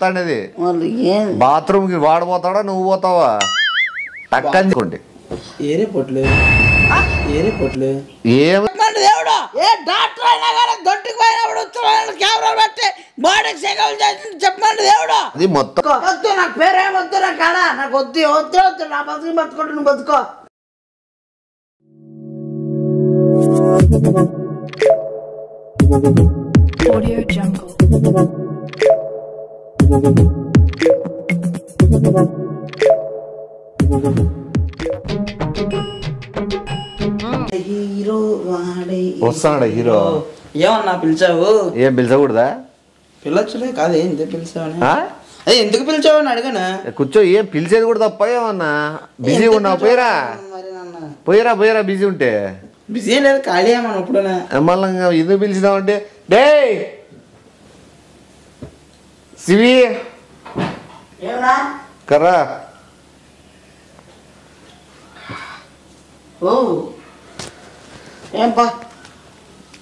చెప్తాండేది bathroom కి వాడు పోతాడా నువ్వు పోతావా టక్కండి ఏరే పొట్లు దేవుడు ఏ డాక్టర్ అయినా కానీ దొడ్డికి పోయినప్పుడు కెమెరా పెట్టి బాడీకి సెగలు చేసి చెప్పండి దేవుడు అది మొత్తం వద్దు నాకు పేరేం వద్దు నాకు కాడా నాకు వద్దు నా బతుకు బతుకుంటు నువ్వు బతుకో Audio Jungle. హీరో వాడే వస్తాడా హీరో ఏమన్నా పిలిచావు ఏం పిలిచకూడదా పిల్లొచ్చులే కాదు ఎందుకు పిలిచావని అదే ఎందుకు పిలిచావని అడిగాను కూర్చో ఏం పిలిచేది కూడా తప్ప ఏమన్నా బిజీ ఉన్నావు పోయిరా బిజీ ఉంటే బిజీ లేదు ఖాళీ ఏమన్నా ఇప్పుడునా మళ్ళీ ఎందుకు పిలిచినావంటే డే శివి ఏమన్నా కర్రా ఓ ఏంపా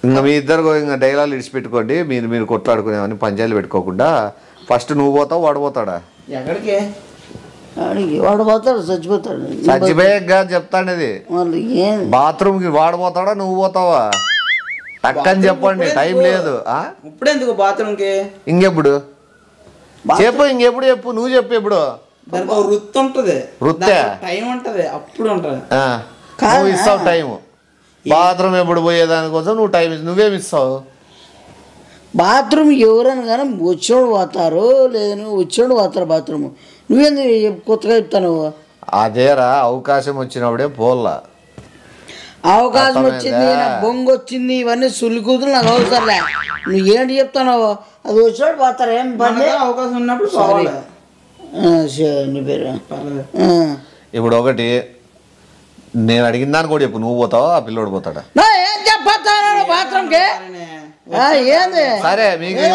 ఇంకా మీ ఇద్దరు ఇంకా డైలాగ్ ఇడిచిపెట్టుకోండి మీరు కొట్లాడుకునేవని పంచాయతీలు పెట్టుకోకుండా ఫస్ట్ నువ్వు పోతావు వాడు పోతాడా ఎక్కడికి అడిగి వాడు పోతాడు చచ్చిపోయాక చెప్తాండేది బాత్రూమ్ కి వాడు పోతాడా నువ్వు పోతావా టక్కని చెప్పండి టైం లేదు ఇప్పుడు ఎందుకు బాత్రూమ్ కి ఇంకెప్పుడు చెప్పు నువ్వు చెప్పు ఎప్పుడు దానికి ఒక వృత్తి ఉంటది టైం ఉంటది అప్పుడు ఉంటది నువ్వు ఇస్తావు టైం బాత్రూమ్ ఎప్పుడు పోయేదానికోసం నువ్వు టైం నువ్వేమి ఇస్తావు బాత్రూమ్ ఎవరైనా కానీ వచ్చినోడు పోతారు లేదని వచ్చినోడు పోతారు బాత్రూమ్ నువ్వేందుకు కొత్తగా చెప్తాను అదేరా అవకాశం వచ్చినప్పుడే పోల్లా అవకాశం వచ్చింది బొంగు వచ్చింది ఇవన్నీ సుల్లి కూతురు నాకు అవసరంలే నువ్వు ఏంటి చెప్తాను అది వచ్చినోడు పోతారు ఏం పని అవకాశం ఉన్నప్పుడు పోవాలి నీ పేరు ఇప్పుడు ఒకటి నేను అడిగిన దాన్ని కూడా చెప్పు నువ్వు పోతావా ఆ పిల్లోడు పోతాడా ఏం చెప్పాను బాత్రూమ్కి ఏంది సరే మీకు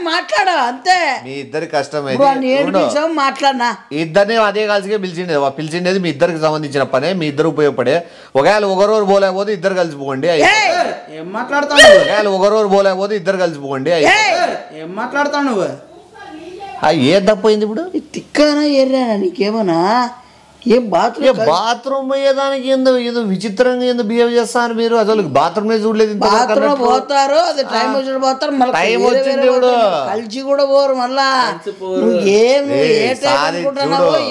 మాట్లాడా అంతే మీ ఇద్దరి కష్టం మాట్లాడినా ఇద్దరిని అదే కలిసిగా పిలిచిండేది మీ ఇద్దరికి సంబంధించిన పనే మీ ఇద్దరు ఉపయోగపడే ఒకవేళ ఒకరోజు పోలేకపోతే ఇద్దరు కలిసిపోండి ఏం మాట్లాడతావు ఒకవేళ ఒకరోజు పోలేకపోతే ఇద్దరు కలిసిపోండి ఏం మాట్లాడతావు నువ్వు ఏం తప్పైంది ఇప్పుడు తిక్కానా ఎర్రానా నీకేమన్నా ఏం బాత్రూమ్ పోయేదానికి ఏదో విచిత్రంగా ఏందో బిహేవ్ చేస్తారు మీరు అసలు బాత్రూమ్ చూడలేదు బాత్రూమ్ పోతారు అది టైం వచ్చి పోతారు టైం వచ్చింది ఇప్పుడు కలిసి కూడా పోరు మళ్ళా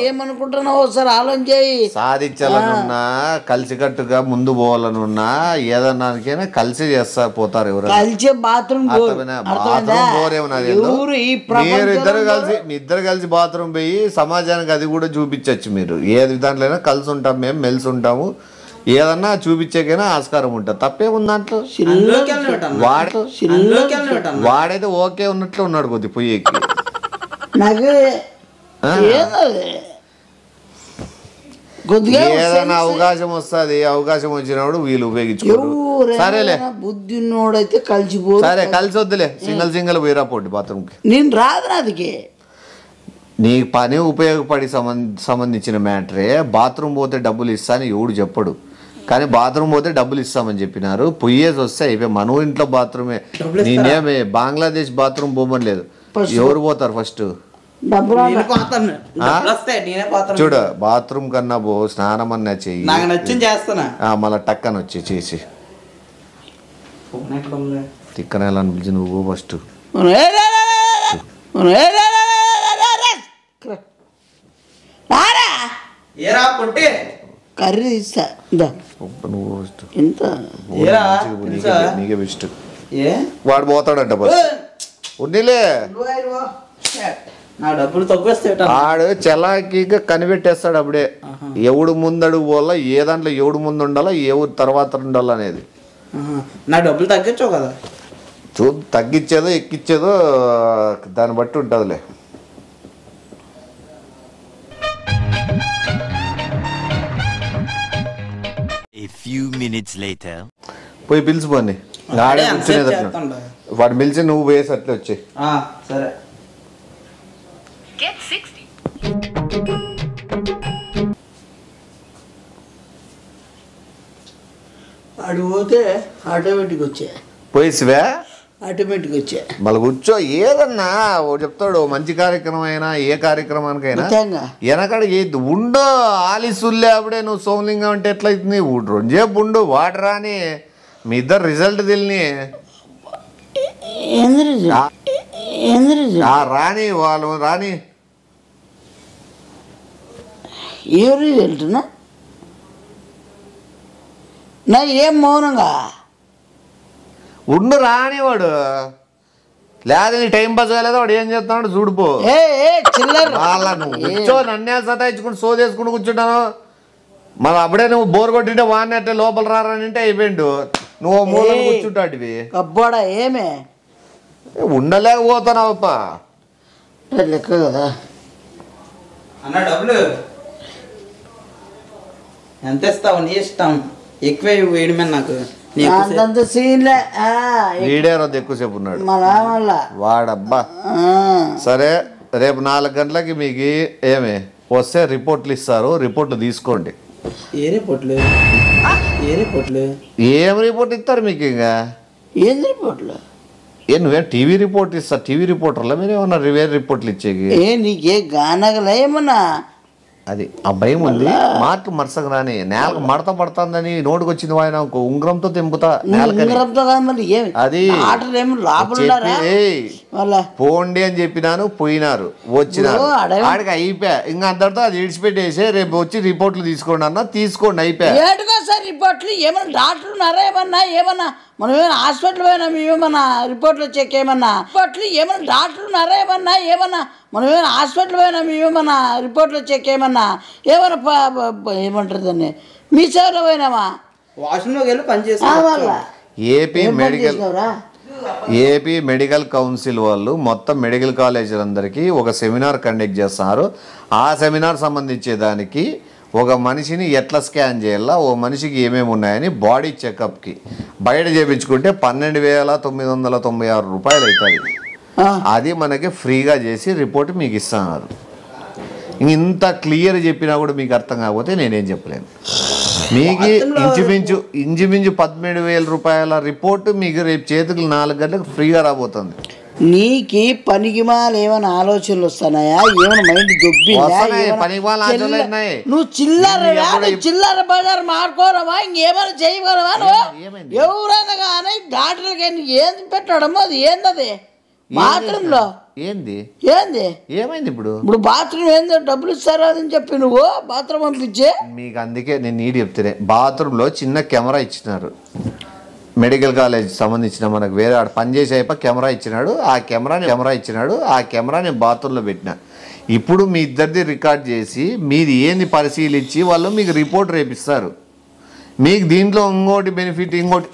ఏమనుకుంటున్నావో సార్ ఆలోచన చేయి సాధించాలనున్నా కలిసికట్టుగా ముందు పోవాలనున్నా ఏదన్నాకైనా కలిసి చేస్తారు పోతారు ఎవరు కలిసి బాత్రూమ్ మీరు ఇద్దరు కలిసి బాత్రూమ్ పోయి సమాజానికి అది కూడా చూపించచ్చు మీరు దాంట్లో కలిసి ఉంటాం మేము మెలిసి ఉంటాము ఏదన్నా చూపించేకైనా ఆస్కారం ఉంటుంది తప్పేముంది దాంట్లో వాడైతే ఓకే ఉన్నట్లు ఉన్నాడు కొద్ది పొయ్యికి ఏదైనా అవకాశం వస్తుంది అవకాశం వచ్చినప్పుడు వీళ్ళు ఉపయోగించుకోరు సరేలే బుద్ధి ఉన్నోడైతే కలిసిపో సరే కలిసి వద్దులే సింగిల్ పోయిరా పోటీ బాత్రూమ్కి నేను రాదు నాదికి నీ పని ఉపయోగపడి సంబంధించిన మ్యాటరే బాత్రూమ్ పోతే డబ్బులు ఇస్తాను ఎవడు చెప్పడు కానీ బాత్రూమ్ పోతే డబ్బులు ఇస్తామని చెప్పినారు పొయ్యేసి వస్తే అయిపోయి మన ఇంట్లో బాత్రూమే నేనేమే బంగ్లాదేశ్ బాత్రూమ్ పోమని లేదు ఎవరు పోతారు ఫస్ట్ చూడు బాత్రూమ్ కన్నా పో స్నానం అన్నా చెయ్యి మళ్ళా టక్కన వచ్చి చేసి తిక్కన అనిపించి నువ్వు ఫస్ట్ కర్రీ ఇస్తా నీకే బెస్ట్ వాడు పోతాడంట బస్ ఉన్నీలే ఆడు చలాకీగా కనిపెట్టేస్తాడు అప్పుడే ఎవడు ముందడుగు పోవాలా ఏ దాంట్లో ఎవడు ముందు ఉండాలా ఎవరు తర్వాత ఉండాలా అనేది నా డబ్బులు తగ్గించావు కదా తగ్గించేదో ఎక్కిచ్చేదో దాన్ని బట్టి ఉంటుందిలే పోయి పిలిచిపోండి ఆడే కూర్చునేది వాడు పిలిచి నువ్వు పోయేసి అట్లే వచ్చి సరే అడు పోతే ఆటోమేటిక్ వచ్చే పోయిసివే ఆటోమేటిక్ వచ్చే మళ్ళీ కూర్చో ఏదన్నా ఓ చెప్తాడు మంచి కార్యక్రమం అయినా ఏ కార్యక్రమానికైనా నిజంగా. వెనకడ ఏది ఉండో ఆలిసుల్లే అప్పుడే నువ్వు సోమలింగం అంటే ఎట్లయితుంది రెండుసేపు ఉండు వాటర్ రాని మీ ఇద్దరు రిజల్ట్ తెలిని రాని వాళ్ళు రాని ఏ రిజల్ట్ నా ఏం మౌనంగా ఉండు రానివాడు లేదా నీ టైం పాస్ కాలేదో వాడు ఏం చేస్తున్నాడు చూడుపో ఏ చిల్లర వాళ్ళ నువ్వు కూర్చో నన్నే సతాయించుకుని సోదేసుకుని కూర్చుంటాను మళ్ళీ అప్పుడే నువ్వు బోర్ కొట్టింటే వాడిని అంటే లోపల రానంటే అయిపోయిండు నువ్వు మూలను కూర్చుంటాడివి కబ్బోడా ఏమే ఉండలేకపోతున్నావప్ప లెక్క కదా అన్న డబ్బులు ఎంత ఇస్తావు నీ ఇష్టం ఎక్కువే వేయడమే నాకు అంతంత సీన్లే వీడే రోజు ఎక్కువసేపు ఉన్నాడు మళ్ళా వాడబ్బా సరే రేపు 4 గంటలకి మీకు ఏమి వస్తే రిపోర్ట్లు ఇస్తారు రిపోర్ట్లు తీసుకోండి ఏ రిపోర్ట్లు ఏం రిపోర్ట్ ఇస్తారు మీకు ఇంకా ఏం రిపోర్ట్లు నువ్వేం టీవీ రిపోర్ట్ ఇస్తా టీవీ రిపోర్టర్లా మీరు ఏమన్నా వేరే రిపోర్ట్లు ఇచ్చేకి నీకే గానగలా ఏమన్నా అది ఆ భయం ఉంది మాటలు మరసకు రాని నేలకు మడత పడుతుందని నోటికి వచ్చింది ఆయన ఉంగరంతో తెంపుతా అది పోండి అని చెప్పినాను పోయినారు వచ్చినారు ఆడికి అయిపోయా ఇంకా అందరితో అది ఇడిచిపెట్టేసి రేపు వచ్చి రిపోర్ట్లు తీసుకోండి అన్న తీసుకోండి అయిపోయా రిపోర్ట్లు ఏమన్నా డాక్టర్లు ఉన్నారా ఏమన్నా మనం ఏమైనా హాస్పిటల్ పోయినా ఏమన్నా రిపోర్ట్లు చెక్ ఏమన్నా రిపోర్ట్లు ఏమన్నా డాక్టర్లు ఉన్నారా ఏమన్నా మనం ఏమైనా హాస్పిటల్ పోయినా ఏమన్నా రిపోర్ట్లు చెక్ ఏమన్నా ఏమంటారు దాన్ని మీ సేవలో పోయినామా వాష్రూమ్లోకి వెళ్ళి పని చేస్తా ఏపీ మెడికల్ కౌన్సిల్ వాళ్ళు మొత్తం మెడికల్ కాలేజీలందరికీ ఒక సెమినార్ కండక్ట్ చేస్తున్నారు ఆ సెమినార్ సంబంధించేదానికి ఒక మనిషిని ఎట్లా స్కాన్ చేయాలా ఓ మనిషికి ఏమేమి ఉన్నాయని బాడీ చెకప్కి బయట చేయించుకుంటే 12,996 రూపాయలు అవుతుంది అది మనకి ఫ్రీగా చేసి రిపోర్ట్ మీకు ఇస్తున్నారు ఇంత క్లియర్ చెప్పినా కూడా మీకు అర్థం కాకపోతే నేనేం చెప్పలేను మీకు ఇంచుమించు 17,000 రూపాయల రిపోర్టు మీకు రేపు చేతులు 4 గంటలకు ఫ్రీగా రాబోతుంది నీకి పనికిమాలు ఏమైనా ఆలోచనలు వస్తున్నాయా ఏమైనా మైండ్ నువ్వు చిల్లర బజార్ మాడుకోరమా ఇంకేమైనా చేయగలవా నువ్వు ఎవరైనా కానీ డాక్టర్లకి ఏం పెట్టడమో అది ఏందది బాత్రూమ్ లో ఏంది ఏమైంది ఇప్పుడు బాత్రూమ్ ఏందో డబ్బులు ఇస్తారా అని చెప్పి నువ్వు బాత్రూమ్ పంపించే మీకు అందుకే నేను నీటి చెప్తేనే బాత్రూమ్ లో చిన్న కెమెరా ఇచ్చినారు మెడికల్ కాలేజ్ సంబంధించిన మనకు వేరే ఆడ పనిచేసే అయిపోయి కెమెరా ఇచ్చినాడు ఆ కెమెరా నేను బాత్రూంలో పెట్టిన ఇప్పుడు మీ ఇద్దరిది రికార్డ్ చేసి మీది ఏంది పరిశీలించి వాళ్ళు మీకు రిపోర్ట్ రేపిస్తారు మీకు దీంట్లో ఇంకోటి బెనిఫిట్ ఇంకోటి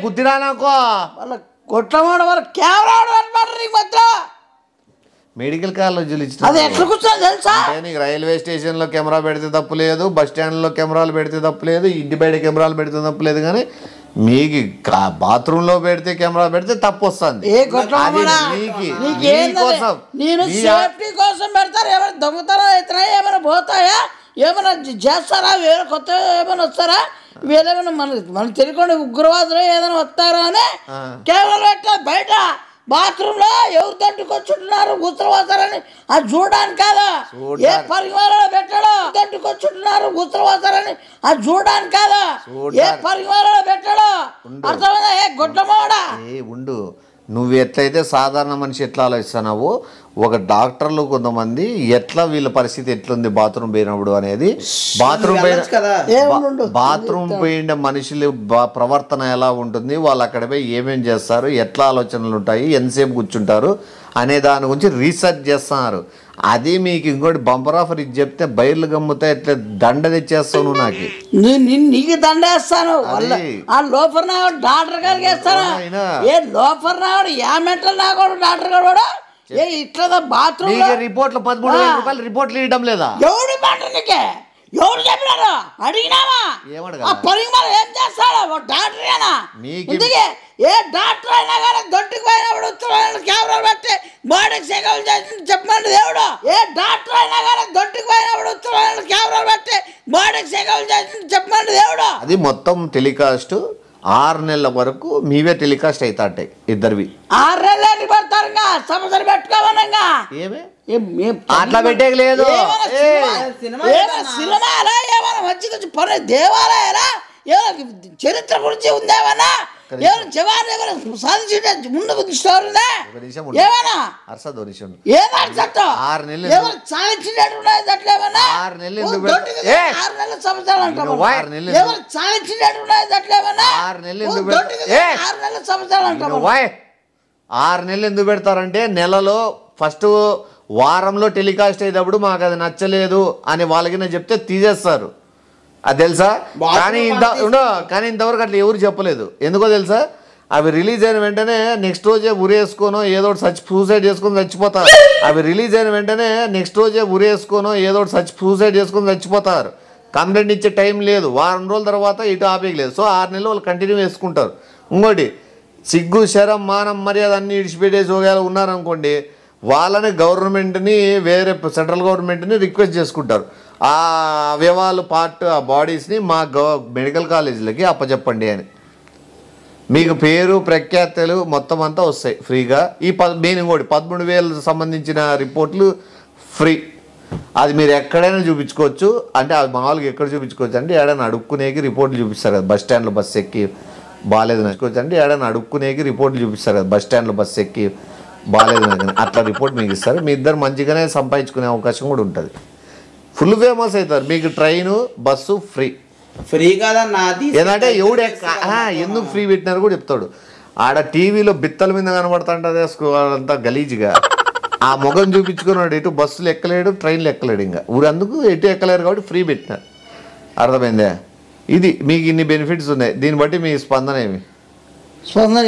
గుర్తిరా నాకు వాళ్ళ కొట్టమాడ వాళ్ళ కెమెరా మెడికల్ కాలేజీలు ఇచ్చిన నీకు రైల్వే స్టేషన్లో కెమెరా పెడితే తప్పు లేదు బస్ స్టాండ్లో కెమెరాలు పెడితే తప్పు లేదు ఇంటి బయట కెమెరాలు పెడితే తప్పు లేదు కానీ మీకు బాత్రూంలో పెడితే కెమెరా పెడితే తప్పు వస్తుంది దొంగతనం అవుతున్నాయా ఏమైనా పోతాయా ఏమైనా చేస్తారా వేరే కొత్త ఏమైనా వస్తారా వీళ్ళేమైనా మనకు తెలియకుండా ఉగ్రవాదులు ఏదైనా వస్తారా అని కెమెరాలు పెట్టారు బయట బాత్రూమ్ లో ఎవరు దంటుకొచ్చుంటున్నారు గుర్తుపోతారని అది చూడడానికి కాదా ఏ పరిమాణాలు పెట్టాడో దంటుకొచ్చుంటున్నారు గుర్తుపోతారని అది చూడడానికి కాదా ఏ పరిమాణాలు పెట్టాడో అర్థమైందా ఏ గుడ్డమోడా ఉండు నువ్వు ఎట్లయితే సాధారణ మనిషి ఎట్లా ఆలోచిస్తున్నావో ఒక డాక్టర్లు కొంతమంది ఎట్లా వీళ్ళ పరిస్థితి ఎట్లుంది బాత్రూమ్ పోయినప్పుడు అనేది బాత్రూమ్ పోయిన మనుషులు ప్రవర్తన ఎలా ఉంటుంది వాళ్ళు అక్కడ పోయి ఏమేం చేస్తారు ఎట్లా ఆలోచనలు ఉంటాయి ఎంతసేపు కూర్చుంటారు అనే దాని గురించి రీసెర్చ్ చేస్తున్నారు అది మీకు ఇంకోటి బంపర్ ఆఫర్ ఇది చెప్తే బయర్లు గమ్ముతా ఎట్లా దండ తెచ్చేస్తావు నువ్వు నాకు నీకు దండ వేస్తాను ఆ లోపల నాడు డాక్టర్ గారికి వేస్తాను ఏ లోపల నాడు యా మెంటల్ నాకోడు డాక్టర్ గారు ఏ ఇట్లా బాత్రూమ్ రిపోర్ట్లు 13,000 రూపాయలు రిపోర్ట్లు ఇవ్వడం లేదా ఎవడు మాట నీకే ఎవరు చెప్పినారు అడిగినావా పరిమాణం ఏం చేస్తాడు డాక్టరేనా ఇందుకే ఏ డాక్టర్ అయినా కానీ దొడ్డుకు పోయినప్పుడు కెమెరాలు పెట్టి బాడీకి సెకలు చేసి చెప్పండి దేవుడు ఏ డాక్టర్ అయినా కానీ దొడ్డుకు పోయినప్పుడు కెమెరాలు పెట్టి బాడీకి సెకలు చేసి చెప్పండి దేవుడు అది మొత్తం టెలికాస్ట్ 6 నెలల వరకు మీవే టెలికాస్ట్ అవుతాయి ఇద్దరివి. 6 నెలలు పడతారుగా సమస్యలు పెట్టుకోమనంగా ఏమే అట్లా పెట్టేకి లేదు. సినిమాలా ఏమైనా మంచి పని దేవాలయాలా ఏమైనా చరిత్ర గురించి ఉందేమన్నా ఏమైనా జవాన్ ఏమైనా సాధించే ముందు స్టోర్ ఉందా ఏమైనా ఏం అర్థం 6 నెలలు ఏమైనా సాధించినట్టు అట్లేమన్నా 6 నెలలు 6 నెలల సంవత్సరాలు అంటారు ఏమైనా సాధించినట్టు అట్లేమన్నా 6 నెలలు 6 నెలల సంవత్సరాలు అంటారు. 6 నెలలు ఎందుకు పెడతారంటే నెలలో ఫస్ట్ వారంలో టెలికాస్ట్ అయ్యేటప్పుడు మాకు అది నచ్చలేదు అని వాళ్ళకి చెప్తే తీసేస్తారు. అది తెలుసా? కానీ ఇంతవరకు అట్లా ఎవరు చెప్పలేదు. ఎందుకో తెలుసా? అవి రిలీజ్ అయిన వెంటనే నెక్స్ట్ రోజే ఉరేసుకోనో ఏదో ఒకటి సూసైడ్ చేసుకొని చచ్చిపోతారు. సూసైడ్ చేసుకొని చచ్చిపోతారు. కంప్లైంట్ ఇచ్చే టైం లేదు. వారం రోజుల తర్వాత ఇటు ఆపేయలేదు. సో 6 నెలలు వాళ్ళు కంటిన్యూ చేసుకుంటారు. ఇంకోటి సిగ్గు శరం మానం మర్యాద అన్ని ఇడిచిపెట్టేసి ఒకవేళ ఉన్నారనుకోండి వాళ్ళని గవర్నమెంట్ని వేరే సెంట్రల్ గవర్నమెంట్ని రిక్వెస్ట్ చేసుకుంటారు. ఆ అవయవాలు ఆ బాడీస్ని మా మెడికల్ కాలేజీలకి అప్పచెప్పండి అని. మీకు పేరు ప్రఖ్యాతలు మొత్తం అంతా వస్తాయి ఫ్రీగా. మెయిన్ ఇంకోటి 13,000 సంబంధించిన రిపోర్ట్లు ఫ్రీ. అది మీరు ఎక్కడైనా చూపించుకోవచ్చు. అంటే అది మామూలుగా ఎక్కడ చూపించుకోవచ్చు అంటే ఏడైనా అడుక్కునేకి రిపోర్ట్లు చూపిస్తారు కదా. బస్ స్టాండ్లో బస్సు ఎక్కి బాగాలేదు నచ్చుకోవచ్చు అంటే ఏడైనా అడుక్కునేకి రిపోర్ట్లు చూపిస్తారు కదా. బస్ స్టాండ్లో బస్సు ఎక్కి బాగాలేదు నాకు అట్లా రిపోర్ట్ మీకు ఇస్తారు. మీ ఇద్దరు మంచిగానే సంపాదించుకునే అవకాశం కూడా ఉంటుంది. ఫుల్ ఫేమస్ అవుతారు. మీకు ట్రైను బస్సు ఫ్రీ కదన్నా. ఏంటంటే ఎవడు ఎందుకు ఫ్రీ పెట్టినారు కూడా చెప్తాడు. ఆడ టీవీలో బిత్తల మీద కనబడుతుంటది అంతా గలీజ్గా. ఆ ముఖం చూపించుకున్నాడు. ఎటు బస్సులు ఎక్కలేడు, ట్రైన్లు ఎక్కలేడు. ఇంకా ఊరందుకు ఎటు ఎక్కలేరు కాబట్టి ఫ్రీ పెట్టినారు. అర్థమైందే? ఇది మీకు ఇన్ని బెనిఫిట్స్ ఉన్నాయి. దీన్ని బట్టి మీ స్పందన ఏమి? స్పందన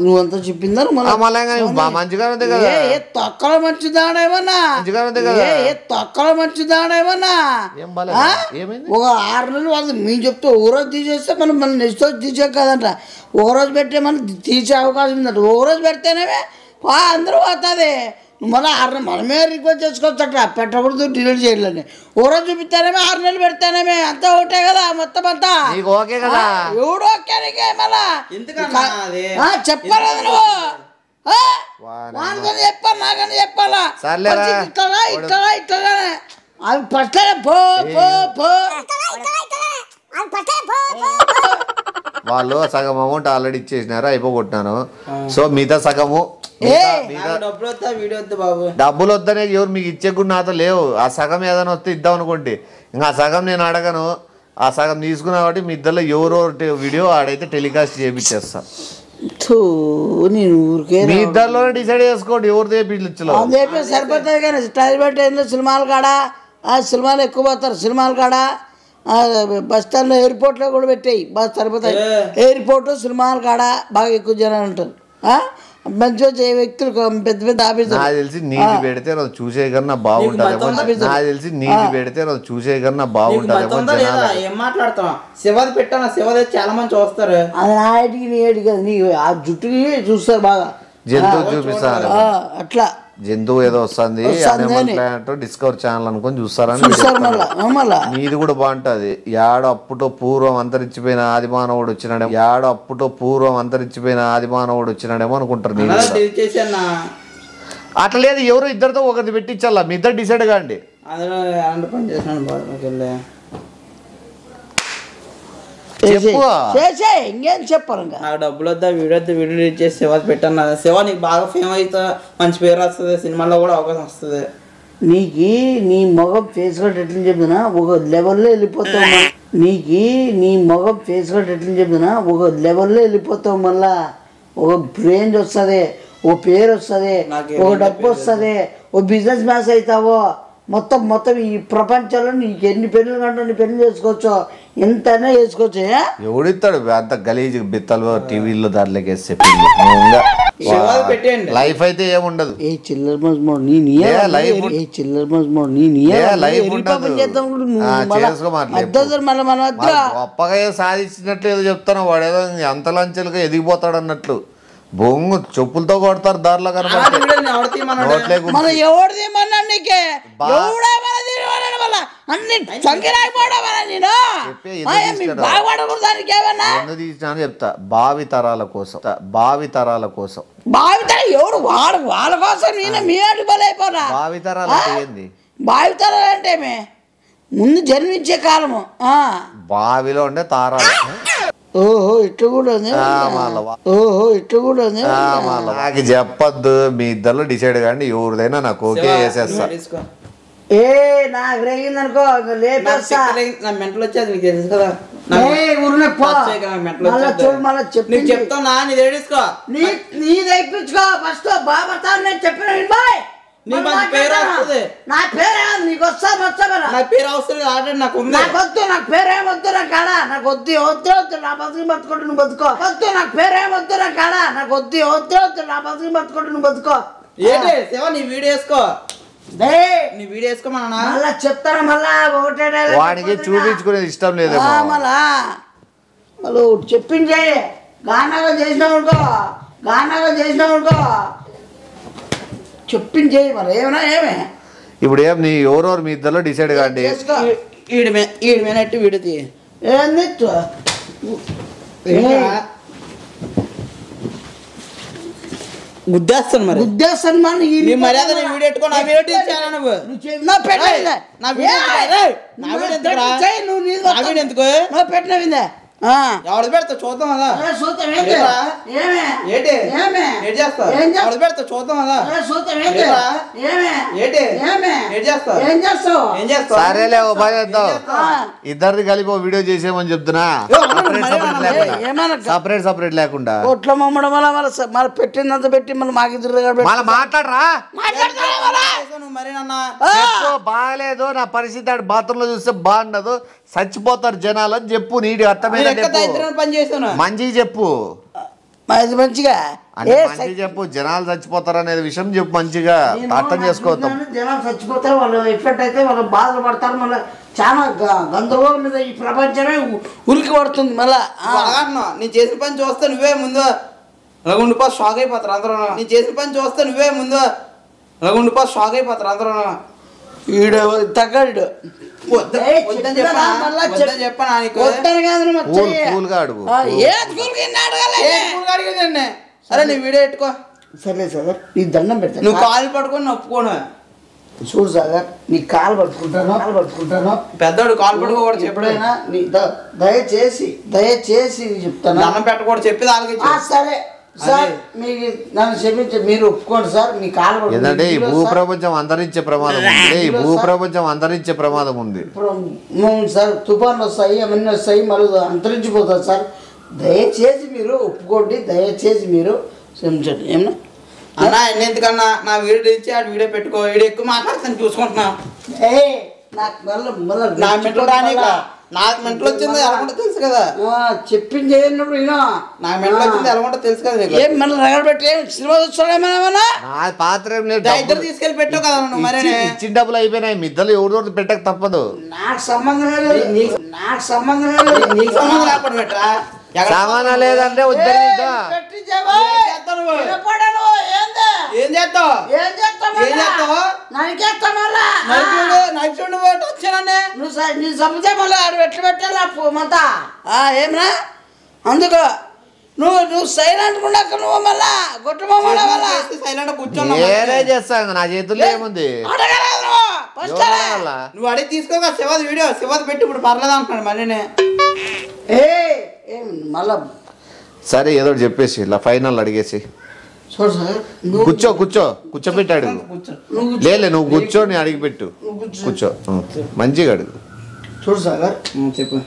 నువ్వంతా చెప్పిందా మంచిగా ఉంది కదా. తొక్కల మంచిదాడేమన్నా తొక్కల మంచిదాడేమన్నా ఒక 6 నెలలు వాళ్ళు మేము చెప్తే ఒక రోజు తీసేస్తే మనం మళ్ళీ నెక్స్ట్ రోజు తీసే కదంట. ఒక రోజు పెట్టే మనం తీసే అవకాశం ఉందంట. ఒక రోజు పెడితేనేమే అందరూ పోతుంది. మళ్ళీ 6 నెలలు మనమే రిక్వెస్ట్ చేసుకోవచ్చట పెట్టకూడదు డిలీట్ చేయాలని. ఓ రోజు చూపిస్తానేమే 6 నెలలు పెడతానేమే అంతా ఒకటే కదా మొత్తం అంతా ఓకే కదా. ఎవడు ఓకే మళ్ళా చెప్పలేదు నువ్వు చెప్పాలి నాకని చెప్పాలా ఇట్లా అవి పట్టే పో వాళ్ళు సగం అమౌంట్ ఆల్రెడీ ఇచ్చేసినారు అయిపోగొట్టినాను. సో మిగతా సగము డబ్బులు వద్దనే ఎవరు మీకు ఇచ్చే కూడా నాతో లేవు. ఆ సగం ఏదైనా వస్తే ఇద్దాం అనుకోండి. ఇంకా ఆ సగం నేను అడగను. ఆ సగం తీసుకున్నా కాబట్టి మీ ఇద్దరు ఎవరో వీడియో ఆడైతే టెలికాస్ట్ చేయించేస్తా. మీ ఇద్దరులోనే డిసైడ్ చేసుకోండి ఎవరు తెప్పించలో సరిపోతుంది. కానీ టైం పెట్టేందో సినిమాలు కాడ సినిమాలు ఎక్కువ పోతారు. సినిమాలు కాడ బస్ స్టాండ్లో ఎయిర్పోర్ట్లో కూడా పెట్టాయి బాగా సరిపోతాయి. ఎయిర్పోర్ట్ సినిమాలు కాడ బాగా ఎక్కువ జనాలు ఉంటారు. మంచిగా వ్యక్తులు పెద్ద పెద్ద ఆఫీసర్. నాకు తెలిసి నీది పెడితే చూసే కన్నా బాగుంటుందేమో. నాకు తెలిసి నీది పెడితే చూసే కన్నా బాగుంటుందేమో. ఏం మాట్లాడతాం? శివది పెట్టాను. శివది చాలా మంది చూస్తారు. అది నా ఏటికి నీ ఏటికి కదా. నీ ఆ జుట్టుకి చూస్తారు బాగా. జంతువు చూపిస్తారు అట్లా. జంతువు ఏదో వస్తుంది డిస్కవర్ ఛానల్ అనుకొని చూస్తారని. నీది కూడా బాగుంటది. ఏడో అప్పుటో పూర్వం అంతరించిపోయిన ఆదిమానవుడు వచ్చినాడేమో అనుకుంటారు. అట్లా లేదు. ఎవరు ఇద్దరితో ఒకటి పెట్టించాలా. మీ ఇద్దరు డిసైడ్ కాండి. ఇంకేం చెప్పారు. నాకు డబ్బులు వద్దా వీడియో రిలీజ్ చేసి శివ పెట్టాను. శివ నీకు బాగా ఫేమస్ అవుతా మంచి పేరు వస్తుంది. సినిమాలో కూడా అవకాశం వస్తుంది. నీకు నీ మొగం ఫేస్ కట్ ఎట్లా చెప్తున్నా ఒక లెవెల్లో వెళ్ళిపోతావు. నీ మొగం ఫేస్ కట్ ఎట్లా చెప్తున్నా ఒక లెవెల్లో వెళ్ళిపోతావు. మళ్ళా ఒక రేంజ్ వస్తుంది, ఓ పేరు వస్తుంది, ఒక డబ్బు వస్తుంది, ఓ బిజినెస్ మ్యాన్స్ అవుతావో. మొత్తం ఈ ప్రపంచంలో నీకు ఎన్ని పెళ్ళిళ్ళు కంటే అన్ని పెళ్లి చేసుకోవచ్చు. ఎంతైనా చేసుకోవచ్చు. ఎవడిస్తాడు అంత గలీజ్ బిత్తలు టీవీలో దాంట్లోకి వేస్తే లైఫ్ అయితే ఏముండదు. ఏ చిల్లర గొప్పగా సాధించినట్లు ఏదో చెప్తాను. వాడు ఏదో అంత లంచెలుగా ఎదిగిపోతాడు అన్నట్లు బొంగు చెప్పులతో కొడతారు దారిలో కనబడి. ఎవరిది అన్ని సంఖ్యరాకపోవడం నేను బాగుపడకూడదు దానికి ఏమన్నా ఎందుకు తీసినా అని చెప్తా భావితరాల కోసం భావితరాల కోసం భావితరం ఎవరు వాళ్ళ కోసం నేను మీ వాటి బలైపోనా భావితరాలు అంటే ఏంది భావితరాలు అంటే ముందు జన్మించే కాలము బావిలో ఉండే తారాలు ఓహో ఇట్లా కూడా ఉంది ఓహో ఇట్లా కూడా ఉంది నాకు చెప్పొద్దు మీ ఇద్దరు డిసైడ్ కానీ ఎవరిదైనా నాకు ఓకే చేసేస్తా ఏ నాకు రేగిందనుకో లేపేస్తా నా మెంటలు వచ్చేది నీకు తెలుసు కదా చూడు మళ్ళీ చెప్పి చెప్తావు నా నీ ఏడుసుకో నీ తెప్పించుకో ఫస్ట్ బాబా నేను చెప్పిన బాయ్ పేరు వస్తుంది నా పేరు నీకు వస్తా నా పేరు అవసరం ఆల్రెడీ నాకు ఉంది నాకు వద్దు నాకు పేరేమొద్దు నా కాడా నాకు వద్దు వద్దు నా బతుకు బతుకుంటు నువ్వు బతుకో వద్దు నాకు పేరేమొద్దు నా కాడా నాకు వద్దు వద్దు నా బతుకు బతుకుంటు నువ్వు బతుకో ఏంటి శివ నీ వీడియో వేసుకో నీ వీడియో వేసుకో మళ్ళా చెప్తాను మళ్ళా ఒకటే వాడికి చూపించుకునేది ఇష్టం లేదు మళ్ళా మళ్ళీ చెప్పించే గానాగా చేసినావుకో చెప్పించేయి మరి ఏమన్నా ఏమే ఇప్పుడు ఏం నీ ఎవరెవరు మీ ఇద్దరు డిసైడ్ కాండి ఈడి మీద వీడిది ఏంది గుద్దేస్తాను మరి నీ మర్యాద వీడియో పెట్టుకో నా వీడియో ఇచ్చాను నువ్వు ఎందుకు పెట్టినవిందే ఎవరు పెడతా చూద్దాం కదా ఎవరు పెడతా చూద్దాం కదా సరేలే ఓ పని చేద్దాం ఇద్దరిది కలిపి ఓ వీడియో చేసేమని చెప్తున్నా సపరేట్ లేకుండా ఒట్ల మమ్మడం వల్ల మన పెట్టినంత పెట్టి మళ్ళీ మాకు ఇద్దరు మాట్లాడరా మరి నాన్న బాగాలేదు నా పరిస్థితి బాత్రూమ్ లో చూస్తే బాగుండదు చచ్చిపోతారు జనాలు అని చెప్పు నీటి అర్థమైన పని చేశాను మంచిగా చెప్పు మంచిగా మంచిగా చెప్పు జనాలు చచ్చిపోతారు అనేది విషయం చెప్పు మంచిగా అర్థం చేసుకోవద్దాం జనాలు చచ్చిపోతారు వాళ్ళు ఎఫెక్ట్ అయితే వాళ్ళు బాధలు పడతారు మళ్ళీ చాలా గందరగోళం మీద ఈ ప్రపంచమే ఉరికి పడుతుంది మళ్ళా నేను చేసిన పని చూస్తే నువ్వే ముందు రగుండిపో షాక్ అయిపోతారు అందరూ నేను చేసిన పని చూస్తే నువ్వే ముందు రగుండిపో షాక్ అయిపోతారు అందరూ ఈడు తగ్గడు సరే నీ వీడియో పెట్టుకో సరే సార్ నీ దండం పెడతా నువ్వు కాలు పట్టుకొని ఒప్పుకోను చూడు సార్ నీ కాలు పట్టుకుంటాను పెద్దోడు కాలు పట్టుకోకూడదు ఎప్పుడైనా నీ దయచేసి చెప్తాను దండం పెట్టకూడదు చెప్పి దానికి సరే సార్ మీకు నన్ను క్షమించి మీరు ఒప్పుకోండి సార్ మీ కాలు ఏంటంటే ఈ భూప్రపంచం అంతరించే ప్రమాదం ఉంది ఈ భూప్రపంచం అంతరించే ప్రమాదం ఉంది సార్ తుఫాన్లు వస్తాయి అవన్నీ వస్తాయి మళ్ళీ అంతరించిపోతారు సార్ దయచేసి మీరు ఒప్పుకోండి దయచేసి మీరు క్షమించండి ఏమన్నా అన్నా ఎందుకన్నా నా వీడియో ఇచ్చి ఆ వీడియో పెట్టుకో వీడియో ఎక్కువ మాట్లాడుతాను చూసుకుంటున్నా నాకు మెంటలు వచ్చింది ఎలాగుంటో తెలుసు కదా చెప్పింది చేయనప్పుడు నాకు మెంటలు వచ్చింది ఎలాగుంటో తెలుసు కదా ఏం మళ్ళీ రగడబెట్టి సినిమా చూస్తాడేమన్నా పాత్ర ఇద్దరు తీసుకెళ్ళి పెట్టావు కదా నువ్వు మరి ఇచ్చిన డబ్బులు అయిపోయినాయి మిద్దలు ఎవరు పెట్టక తప్పదు నాకు సంబంధం లేదు నీకు సంబంధం లేకపోతే పెట్టరా సామానా లేదంటే ఏం చేస్తావు నీ సముద్ర మళ్ళీ ఎట్లా పెట్టాలా ఏమన్నా అందుకో నువ్వు సైలెంట్ ఉండక నువ్వు మళ్ళా గుట్టమల్ల సైలెంట్ కూర్చోన్నా చేస్తాను నా చేతుల్లో ఏముంది నువ్వు అడిగి తీసుకోగా శివాది వీడియో శివాది పెట్టి ఇప్పుడు పర్లేదు అంటున్నాడు మళ్ళీ మళ్ళా సరే ఏదో చెప్పేసి ఇలా ఫైనల్ అడిగేసి కూర్చోబెట్టాడు లేలే నువ్వు కూర్చో నేను అడిగి పెట్టు కూర్చో మంచిగా అడుగు చూడు సాగర్ చెప్పు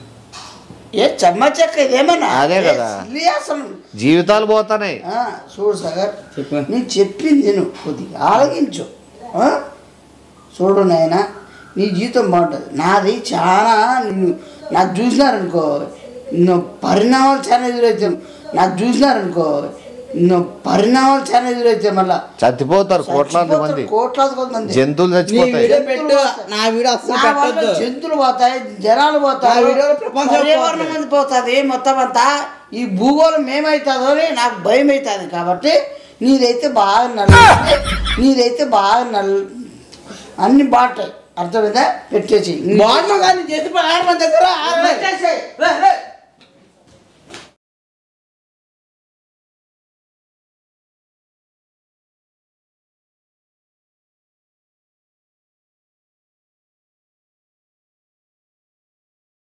ఏ చెక్క ఇదేమన్నా అదే కదా అసలు జీవితాలు పోతాయి చూడు సాగర్ నేను చెప్పింది నువ్వు కొద్దిగా ఆలోచించు చూడు నాయన నీ జీవితం బాగుంటుంది నాది చాలా నిన్ను నాకు చూసినారనుకో పరిణామాలు చాలా ఎదురవుతాం నాకు చూసినారనుకో పరిణామాలు చాలా ఎదురవుతాయి మళ్ళా చచ్చిపోతారు కోట్లాది మంది జంతువులు చచ్చిపోతాయి జంతువులు పోతాయి జనాలు పోతాయి పర్యావరణం మంది పోతుంది మొత్తం అంతా ఈ భూగోళం ఏమవుతుందో అని నాకు భయం అవుతుంది కాబట్టి నీదైతే బాగా నల్ల అన్ని బాగుంటాయి అర్థమైందా? పెట్టేసి బాగున్నా కానీ చేసిన పని ఆడ మన దగ్గర పెట్టేసేయ్.